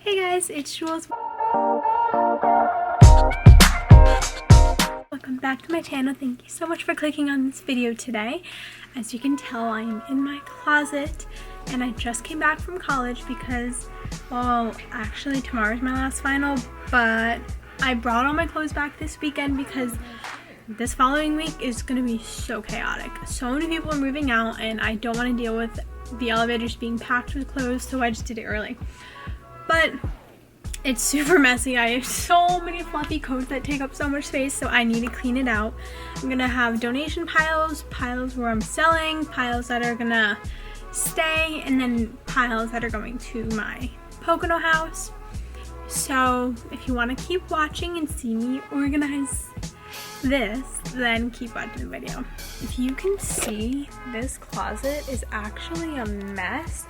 Hey guys, it's Jules. Welcome back to my channel. Thank you so much for clicking on this video today. As you can tell, I'm in my closet and I just came back from college because, well, actually tomorrow's my last final, but I brought all my clothes back this weekend because this following week is going to be so chaotic. So many people are moving out and I don't want to deal with the elevators being packed with clothes, so I just did it early. But it's super messy. I have so many fluffy coats that take up so much space, so I need to clean it out. I'm gonna have donation piles, piles where I'm selling, piles that are gonna stay, and then piles that are going to my Pocono house. So if you want to keep watching and see me organize this, then keep watching the video. If you can see, this closet is actually a mess.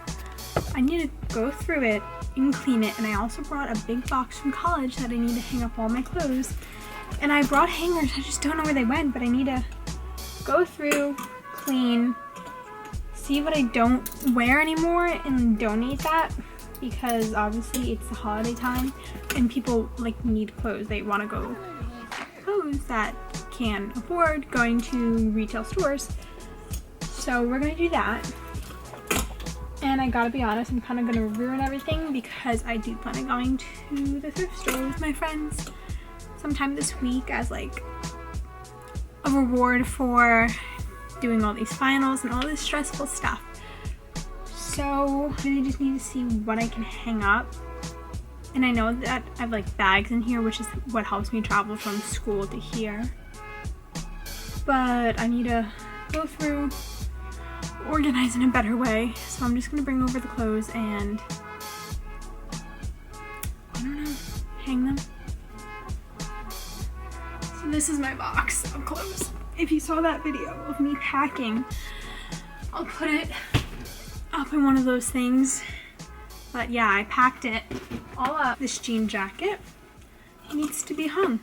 I need to go through it and clean it, and I also brought a big box from college that I need to hang up all my clothes. And I brought hangers, I just don't know where they went, but I need to go through, clean, see what I don't wear anymore and donate that, because obviously it's the holiday time and people like need clothes. They want to go clothes that can afford going to retail stores. So we're gonna do that. And I gotta be honest, I'm kind of gonna ruin everything because I do plan on going to the thrift store with my friends sometime this week as like a reward for doing all these finals and all this stressful stuff. So I really just need to see what I can hang up. And I know that I have like bags in here, which is what helps me travel from school to here. But I need to go through, organize in a better way. So I'm just gonna bring over the clothes and, I don't know, hang them. So this is my box of clothes. If you saw that video of me packing, I'll put it up in one of those things. But yeah, I packed it all up. This jean jacket, it needs to be hung.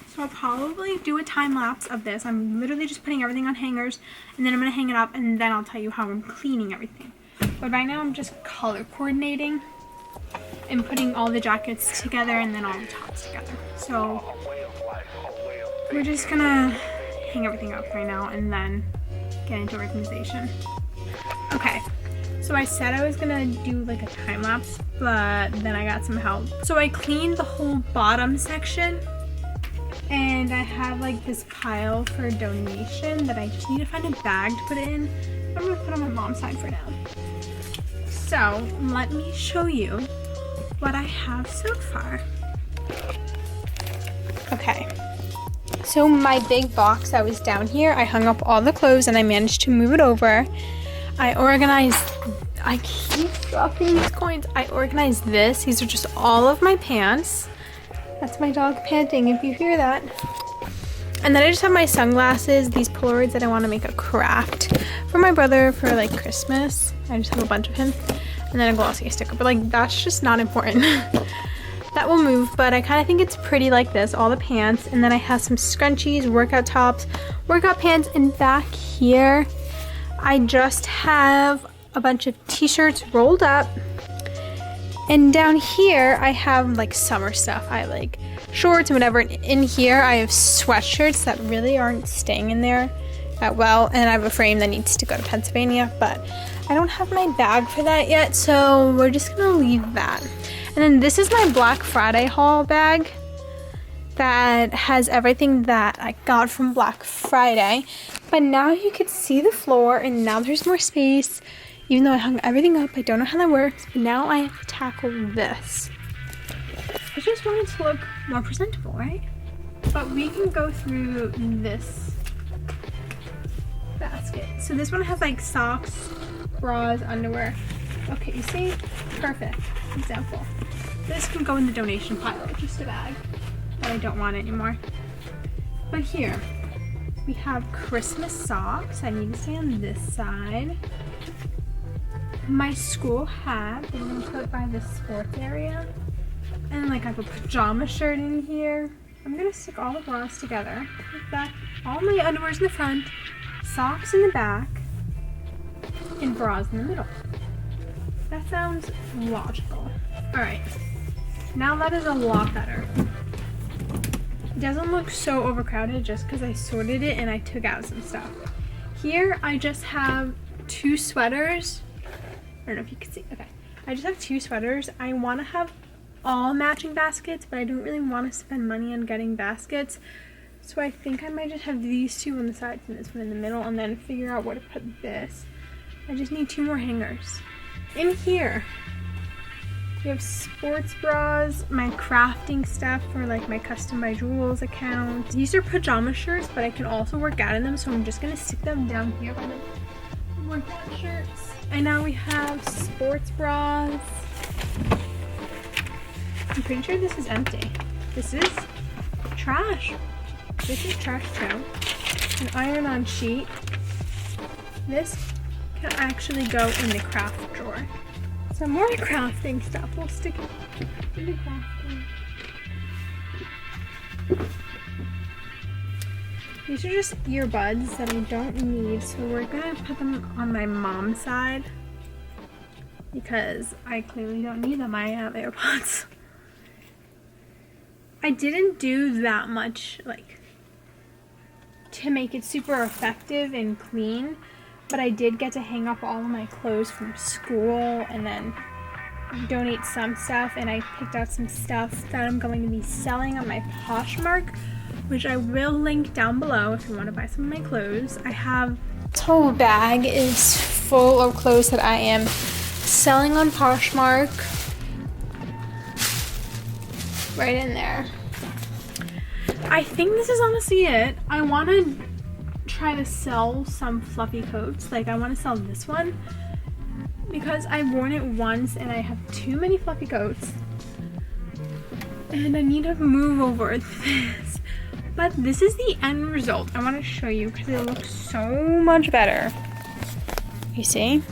So I'll probably do a time lapse of this. I'm literally just putting everything on hangers and then I'm gonna hang it up and then I'll tell you how I'm cleaning everything. But right now I'm just color coordinating and putting all the jackets together and then all the tops together. So we're just gonna hang everything up right now and then get into organization. Okay, so I said I was gonna do like a time lapse, but then I got some help. So I cleaned the whole bottom section. And I have like this pile for donation that I just need to find a bag to put it in. I'm gonna put on my mom's side for now. So let me show you what I have so far. Okay, so my big box that was down here, I hung up all the clothes and I managed to move it over. I organized, I keep dropping these coins. I organized this. These are just all of my pants. That's my dog panting, if you hear that. And then I just have my sunglasses, these Polaroids that I want to make a craft for my brother for like Christmas. I just have a bunch of him. And then a glossy sticker, but like that's just not important. That will move, but I kind of think it's pretty like this, all the pants. And then I have some scrunchies, workout tops, workout pants, and back here, I just have a bunch of t-shirts rolled up. And down here, I have like summer stuff. I like shorts and whatever. And in here, I have sweatshirts that really aren't staying in there that well. And I have a frame that needs to go to Pennsylvania, but I don't have my bag for that yet. So we're just gonna leave that. And then this is my Black Friday haul bag that has everything that I got from Black Friday. But now you can see the floor and now there's more space. Even though I hung everything up, I don't know how that works, but now I have to tackle this. I just want it to look more presentable, right? But we can go through this basket. So this one has like socks, bras, underwear. Okay, you see? Perfect example. This can go in the donation pile, just a bag that I don't want anymore. But here, we have Christmas socks. I need to stay on this side. My school hat, I'm gonna put by the sports area. And like I have a pajama shirt in here. I'm gonna stick all the bras together. Like that. All my underwear's in the front, socks in the back, and bras in the middle. That sounds logical. Alright, now that is a lot better. It doesn't look so overcrowded just because I sorted it and I took out some stuff. Here I just have 2 sweaters. I don't know if you can see. Okay, I just have 2 sweaters. I want to have all matching baskets, but I don't really want to spend money on getting baskets. So I think I might just have these 2 on the sides and this one in the middle, and then figure out where to put this. I just need 2 more hangers. In here, we have sports bras, my crafting stuff for like my Custom by Jewels account. These are pajama shirts, but I can also work out in them, so I'm just gonna stick them down here by the workout shirts. And now we have sports bras. I'm pretty sure this is empty. This is trash. This is trash too. An iron-on sheet. This can actually go in the craft drawer. Some more crafting stuff. We'll stick it in the crafting. These are just earbuds that I don't need, so we're gonna put them on my mom's side because I clearly don't need them. I have AirPods. I didn't do that much like to make it super effective and clean, but I did get to hang up all of my clothes from school and then donate some stuff, and I picked out some stuff that I'm going to be selling on my Poshmark, which I will link down below if you want to buy some of my clothes. I have this whole bag is full of clothes that I am selling on Poshmark. Right in there. I think this is honestly it. I want to try to sell some fluffy coats. Like I want to sell this one because I've worn it once and I have too many fluffy coats and I need to move over this. But this is the end result. I want to show you because it looks so much better. You see?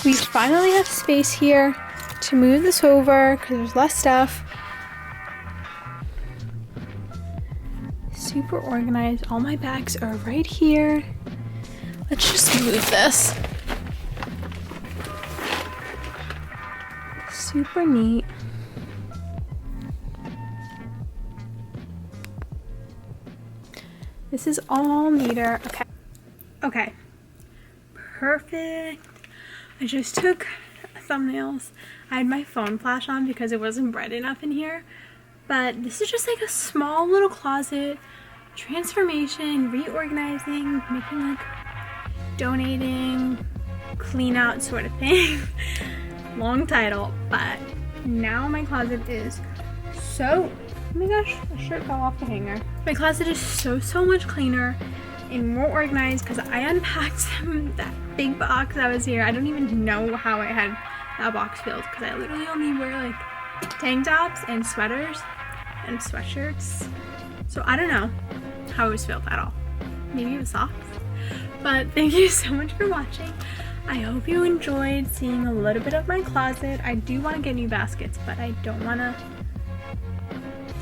We finally have space here to move this over because there's less stuff. Super organized. All my bags are right here. Let's just move this. Super neat. This is all meter. Okay. Okay. Perfect. I just took thumbnails. I had my phone flash on because it wasn't bright enough in here. But this is just like a small little closet transformation, reorganizing, making like donating, clean out sort of thing. Long title, but now my closet is so, oh my gosh, the shirt fell off the hanger. My closet is so much cleaner and more organized because I unpacked that big box that was here. I don't even know how I had that box filled because I literally only wear like tank tops and sweaters and sweatshirts. So I don't know how it was filled at all. Maybe it was socks. But thank you so much for watching. I hope you enjoyed seeing a little bit of my closet. I do want to get new baskets, but I don't want to.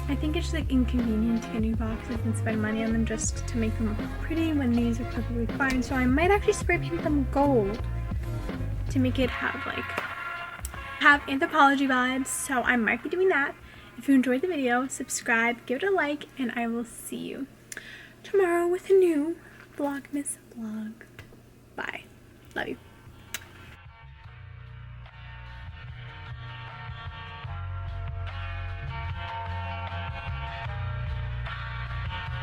I think it's just like inconvenient to get new boxes and spend money on them just to make them look pretty when these are perfectly fine. So I might actually spray paint them gold to make it have anthropology vibes. So I might be doing that. If you enjoyed the video, subscribe, give it a like, and I will see you tomorrow with a new Vlogmas vlog. Bye. Love you.